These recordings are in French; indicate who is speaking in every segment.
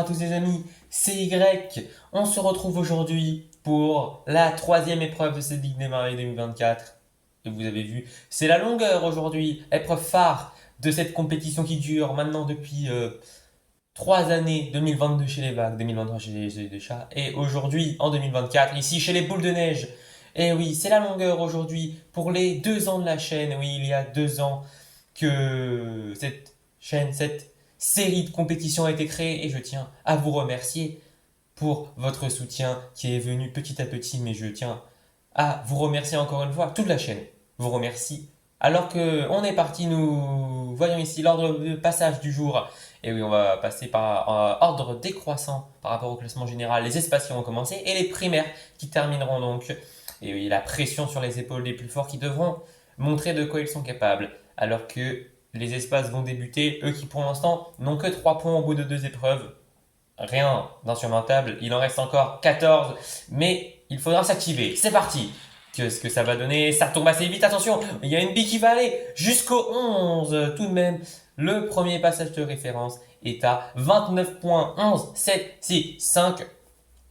Speaker 1: à tous les amis, c'est Y. On se retrouve aujourd'hui pour la troisième épreuve de cette Ligue des Marées 2024. Et vous avez vu, c'est la longueur aujourd'hui, épreuve phare de cette compétition qui dure maintenant depuis 3 années, 2022 chez les vagues, 2023 chez les chats, et aujourd'hui en 2024 ici chez les boules de neige. Et oui, c'est la longueur aujourd'hui pour les 2 ans de la chaîne. Oui, il y a 2 ans que cette chaîne, cette série de compétitions a été créée et je tiens à vous remercier pour votre soutien qui est venu petit à petit, mais je tiens à vous remercier encore une fois. Toute la chaîne vous remercie. Alors que on est parti, nous voyons ici l'ordre de passage du jour. Et oui, on va passer par ordre décroissant par rapport au classement général. Les espaces qui vont commencer et les primaires qui termineront donc. Et oui, la pression sur les épaules des plus forts qui devront montrer de quoi ils sont capables. Alors que les espaces vont débuter, eux qui pour l'instant n'ont que 3 points au bout de 2 épreuves. Rien d'insurmontable, il en reste encore 14, mais il faudra s'activer. C'est parti. Qu'est-ce que ça va donner? Ça tombe assez vite, attention, il y a une bille qui va aller jusqu'au 11 tout de même. Le premier passage de référence est à 29 points, 11, 7, 6, 5.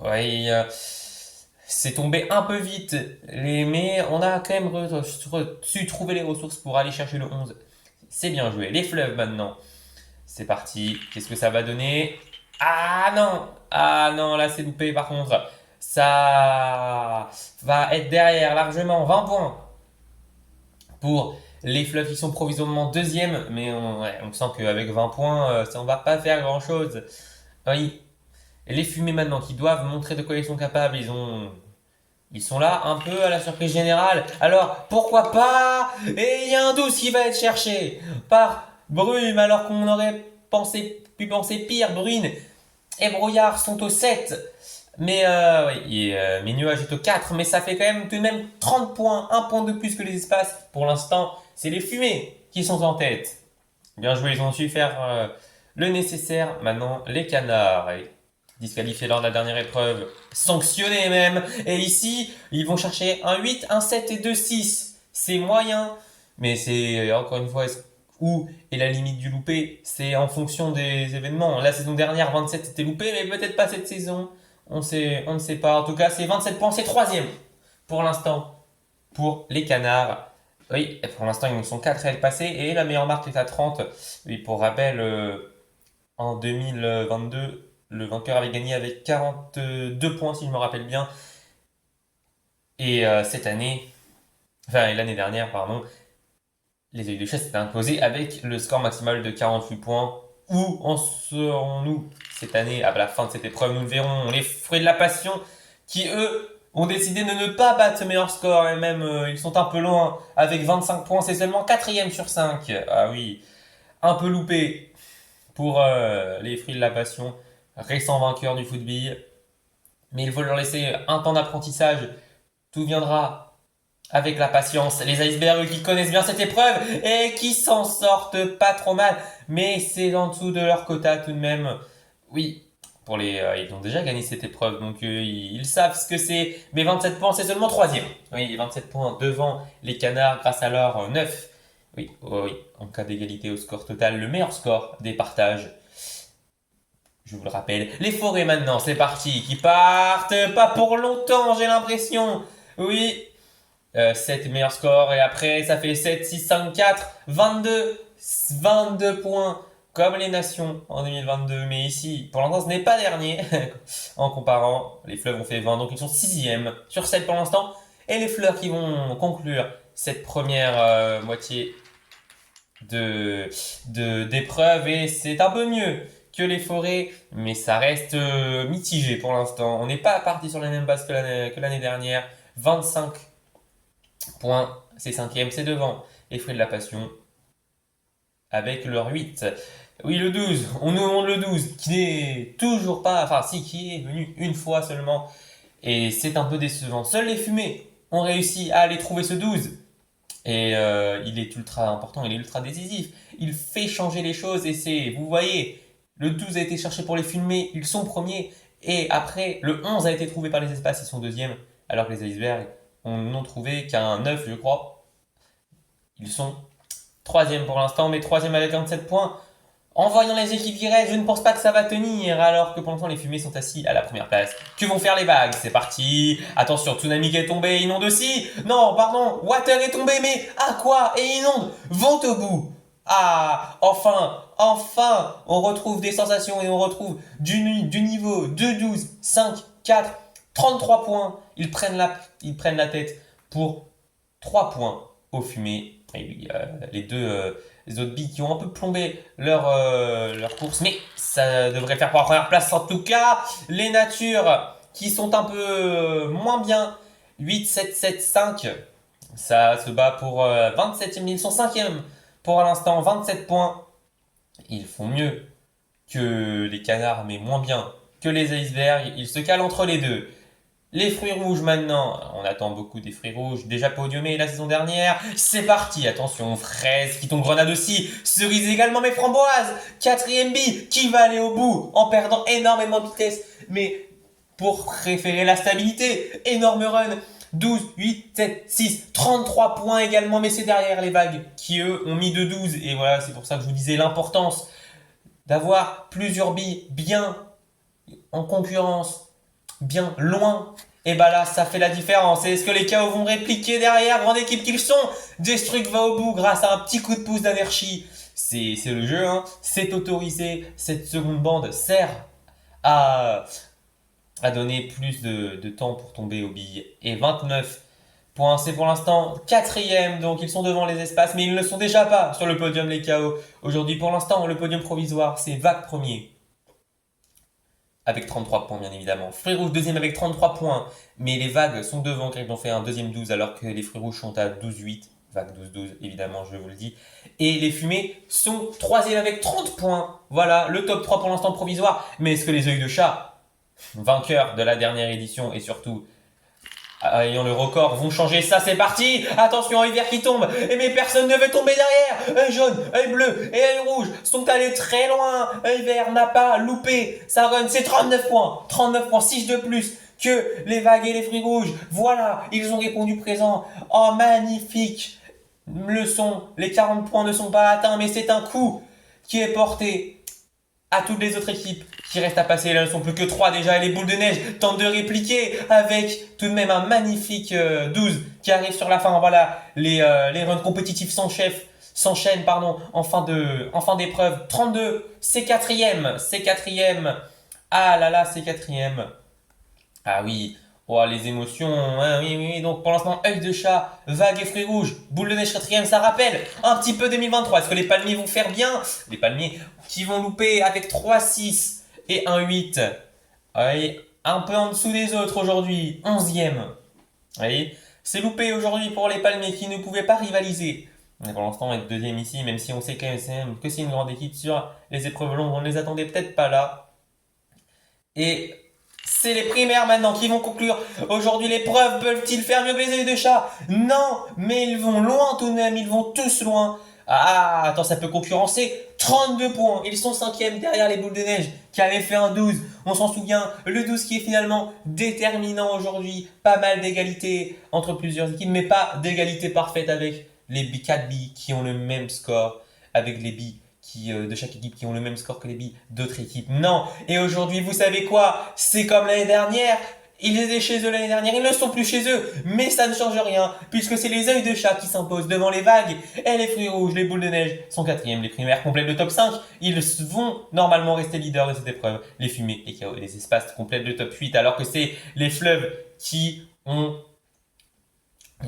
Speaker 1: Oui, c'est tombé un peu vite, mais on a quand même su trouver les ressources pour aller chercher le 11. C'est bien joué. Les fleuves maintenant. C'est parti. Qu'est-ce que ça va donner? Ah non! Ah non, là c'est loupé par contre. Ça va être derrière largement 20 points pour les fleuves qui sont provisoirement deuxième, mais on sent qu'avec 20 points, ça ne va pas faire grand-chose. Oui, et les fumées maintenant qui doivent montrer de quoi ils sont capables, ils sont là un peu à la surprise générale. Alors pourquoi pas? Et il y a un 12 qui va être cherché par Brume alors qu'on aurait pu penser pire. Bruine et Brouillard sont au 7. Mais oui, mes nuages est au 4, mais ça fait quand même tout de même 30 points, un point de plus que les espaces. Pour l'instant, c'est les fumées qui sont en tête. Bien joué, ils ont su faire le nécessaire. Maintenant, les canards, disqualifiés lors de la dernière épreuve, sanctionnés même. Et ici, ils vont chercher un 8, un 7 et 2, 6. C'est moyen, mais c'est encore une fois où est la limite du loupé. C'est en fonction des événements. La saison dernière, 27 c'était loupé, mais peut-être pas cette saison. On ne sait pas. En tout cas, c'est 27 points, c'est troisième pour l'instant pour les canards. Oui, pour l'instant, ils sont 4 à être passés et la meilleure marque est à 30. Oui, pour rappel, en 2022, le vainqueur avait gagné avec 42 points, si je me rappelle bien. Et cette année, enfin l'année dernière, pardon, les Aigles de Chasse s'étaient imposés avec le score maximal de 48 points. Où en serons-nous cette année? À la fin de cette épreuve, nous le verrons. Les fruits de la passion qui, eux, ont décidé de ne pas battre ce meilleur score. Et même, ils sont un peu loin. Avec 25 points, c'est seulement quatrième sur 5. Ah oui, un peu loupé pour les fruits de la passion. Récent vainqueur du football. Mais il faut leur laisser un temps d'apprentissage. Tout viendra avec la patience. Les icebergs qui connaissent bien cette épreuve et qui s'en sortent pas trop mal. Mais c'est en dessous de leur quota tout de même. Oui, ils ont déjà gagné cette épreuve, donc ils savent ce que c'est. Mais 27 points, c'est seulement troisième. Oui, 27 points devant les canards grâce à leur 9. Oui, oh oui, en cas d'égalité au score total, le meilleur score des partages. Je vous le rappelle. Les forêts maintenant, c'est parti. Qui partent pas pour longtemps, j'ai l'impression. Oui, 7 meilleurs scores et après ça fait 7, 6, 5, 4, 22, 22 points comme les nations en 2022. Mais ici, pour l'instant, ce n'est pas dernier en comparant. Les fleuves ont fait 20, donc ils sont 6e sur 7 pour l'instant. Et les fleurs qui vont conclure cette première moitié d'épreuve et c'est un peu mieux que les forêts, mais ça reste mitigé pour l'instant. On n'est pas parti sur les mêmes bases que l'année dernière. 25 points, c'est cinquième, c'est devant les fruits de la passion avec leur 8. Oui, le 12, on nous demande le 12 qui n'est toujours pas, enfin si, qui est venu une fois seulement et c'est un peu décevant. Seuls les fumées ont réussi à aller trouver ce 12 et il est ultra important, il est ultra décisif. Il fait changer les choses et c'est, vous voyez, le 12 a été cherché pour les fumées, ils sont premiers et après le 11 a été trouvé par les espaces, ils sont deuxième alors que les icebergs n'ont trouvé qu'un 9 je crois. Ils sont troisième pour l'instant, mais troisième avec 27 points. En voyant les équipes qui restent, je ne pense pas que ça va tenir, alors que pour l'instant les fumées sont assis à la première place. Que vont faire les vagues? C'est parti. Attention, Tsunami qui est tombé, inonde aussi. Non, pardon, Water est tombé, mais à quoi? Et inonde, vont au bout. Ah, enfin, on retrouve des sensations et on retrouve du niveau 2, 12, 5, 4, 33 points. Ils prennent la tête pour 3 points aux fumées. Et oui, les deux les autres billes qui ont un peu plombé leur course, mais ça devrait faire pour la première place en tout cas. Les natures qui sont un peu moins bien, 8, 7, 7, 5, ça se bat pour 27e, ils sont 5e pour l'instant, 27 points. Ils font mieux que les canards, mais moins bien que les icebergs. Ils se calent entre les deux. Les fruits rouges maintenant, on attend beaucoup des fruits rouges, déjà podiumés la saison dernière. C'est parti, attention, fraises qui tombent, grenade aussi, cerises également, mais framboises. Quatrième bille, qui va aller au bout en perdant énormément de vitesse, mais pour préférer la stabilité, énorme run. 12, 8, 7, 6, 33 points également, mais c'est derrière les vagues qui eux ont mis de 12. Et voilà, c'est pour ça que je vous disais l'importance d'avoir plusieurs billes bien en concurrence, bien loin, et bah là ça fait la différence. Et est-ce que les KO vont répliquer derrière? Grande équipe qu'ils sont, Destruct va au bout grâce à un petit coup de pouce d'Anerchi. C'est le jeu, hein. C'est autorisé. Cette seconde bande sert à, à donner plus de temps pour tomber aux billes. Et 29 points, c'est pour l'instant quatrième, donc ils sont devant les espaces, mais ils ne sont déjà pas sur le podium les KO. Aujourd'hui pour l'instant le podium provisoire c'est Vague premier avec 33 points bien évidemment. Fruits rouges deuxième avec 33 points, mais les vagues sont devant car ils ont fait un deuxième 12 alors que les fruits rouges sont à 12-8. Vague 12-12 évidemment je vous le dis. Et les fumées sont troisième avec 30 points. Voilà le top 3 pour l'instant provisoire. Mais est-ce que les œils de chat, vainqueurs de la dernière édition et surtout ayant le record, vont changer ça? C'est parti. Attention, hiver qui tombe. Et mais personne ne veut tomber derrière. Œil jaune, œil bleu et œil rouge sont allés très loin. Œil vert n'a pas loupé. Ça run, c'est 39 points. 39 points, 6 de plus que les vagues et les fruits rouges. Voilà, ils ont répondu présent. Oh, magnifique leçon. Les 40 points ne sont pas atteints, mais c'est un coup qui est porté à toutes les autres équipes qui restent à passer. Là, ne sont plus que 3 déjà. Et les boules de neige tentent de répliquer avec tout de même un magnifique 12 qui arrive sur la fin. Voilà, les runs compétitifs s'enchaînent en fin d'épreuve. 32, c'est quatrième. C'est quatrième. Ah là là, c'est quatrième. Ah oui, oh, les émotions, hein, oui, oui, oui. Donc pour l'instant, œil de chat, vague et fruits rouges, boule de neige quatrième, ça rappelle un petit peu 2023. Est-ce que les palmiers vont faire bien? Les palmiers qui vont louper avec 3, 6 et 1, 8. Oui, un peu en dessous des autres aujourd'hui, 11e. Oui, c'est loupé aujourd'hui pour les palmiers qui ne pouvaient pas rivaliser. Mais pour l'instant, être deuxième ici, même si on sait quand même que c'est une grande équipe sur les épreuves longues, on ne les attendait peut-être pas là. Et c'est les primaires maintenant qui vont conclure. Aujourd'hui, les preuves peuvent-ils faire mieux que les œils de chat? Non, mais ils vont loin tout de même, ils vont tous loin. Ah, attends, ça peut concurrencer 32 points. Ils sont cinquièmes derrière les boules de neige qui avaient fait un 12. On s'en souvient, le 12 qui est finalement déterminant aujourd'hui. Pas mal d'égalité entre plusieurs équipes, mais pas d'égalité parfaite avec les 4 billes qui ont le même score, avec les billes de chaque équipe qui ont le même score que les billes d'autres équipes. Non. Et aujourd'hui, vous savez quoi? C'est comme l'année dernière. Ils étaient chez eux l'année dernière, ils ne sont plus chez eux, mais ça ne change rien, puisque c'est les œils de chat qui s'imposent devant les vagues, et les fruits rouges, les boules de neige sont quatrièmes, les primaires complètent le top 5, ils vont normalement rester leaders de cette épreuve, les fumées, les chaos et les espaces complètent le top 8, alors que c'est les fleuves qui ont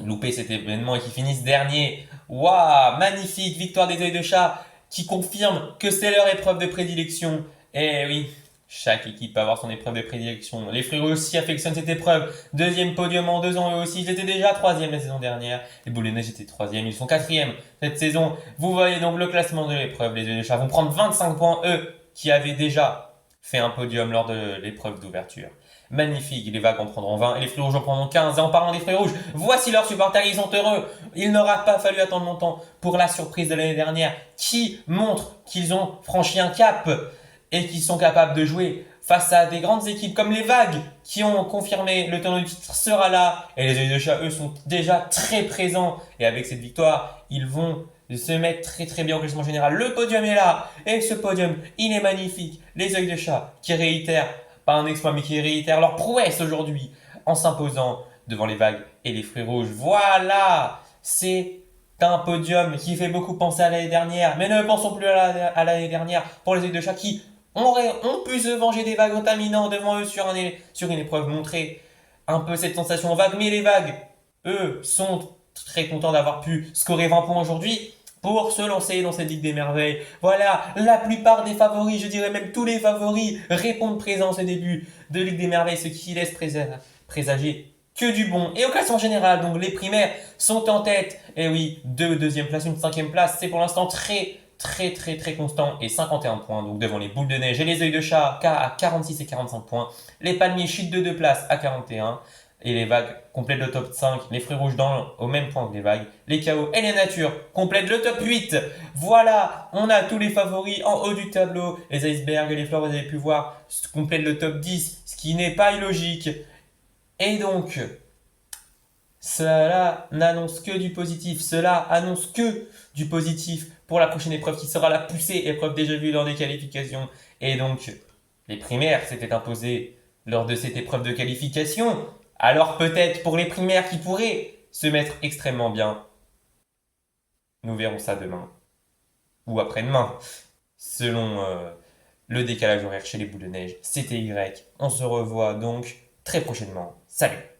Speaker 1: loupé cet événement et qui finissent dernier. Waouh, magnifique victoire des œils de chat, qui confirme que c'est leur épreuve de prédilection. Et oui, chaque équipe va avoir son épreuve de prédilection. Les fruits aussi affectionnent cette épreuve. Deuxième podium en 2 ans eux aussi. Ils étaient déjà troisième la saison dernière. Les boules de neige étaient troisième. Ils sont quatrième cette saison. Vous voyez donc le classement de l'épreuve. Les œils de chat vont prendre 25 points, eux, qui avaient déjà fait un podium lors de l'épreuve d'ouverture. Magnifique, les vagues en prendront 20 et les fruits rouges en prendront 15. Et en parlant des fruits rouges, voici leurs supporters, ils sont heureux. Il n'aura pas fallu attendre longtemps pour la surprise de l'année dernière qui montre qu'ils ont franchi un cap et qu'ils sont capables de jouer face à des grandes équipes comme les vagues qui ont confirmé le tenant du titre sera là. Et les œils de chat, eux, sont déjà très présents. Et avec cette victoire, ils vont se mettre très très bien au classement général. Le podium est là, et ce podium, il est magnifique. Les œils de chat qui réitèrent, pas un exploit, mais qui réitèrent leur prouesse aujourd'hui en s'imposant devant les vagues et les fruits rouges. Voilà, c'est un podium qui fait beaucoup penser à l'année dernière, mais ne pensons plus à l'année dernière pour les œils de chat qui ont pu se venger des vagues contaminants devant eux sur une épreuve montrée un peu cette sensation vague, mais les vagues, eux, sont très contents d'avoir pu scorer 20 points aujourd'hui pour se lancer dans cette Ligue des Merveilles. Voilà, la plupart des favoris, je dirais même tous les favoris, répondent présents à ce début de Ligue des Merveilles, ce qui laisse présager que du bon. Et au classement général, donc les primaires sont en tête. Et oui, deux deuxième place, une cinquième place, c'est pour l'instant très constant et 51 points, donc devant les boules de neige et les œils de chat à 46 et 45 points. Les palmiers chutent de 2 places à 41 et les vagues complètent le top 5. Les fruits rouges au même point que les vagues. Les chaos et les natures complètent le top 8. Voilà, on a tous les favoris en haut du tableau. Les icebergs et les fleurs, vous avez pu voir, complètent le top 10, ce qui n'est pas illogique. Et donc, cela n'annonce que du positif. Cela annonce que du positif pour la prochaine épreuve qui sera la poussée, épreuve déjà vue dans des qualifications. Et donc, les primaires s'étaient imposées lors de cette épreuve de qualification. Alors peut-être pour les primaires qui pourraient se mettre extrêmement bien. Nous verrons ça demain. Ou après-demain. Selon le décalage horaire chez les boules de neige. C'était Y. On se revoit donc très prochainement. Salut!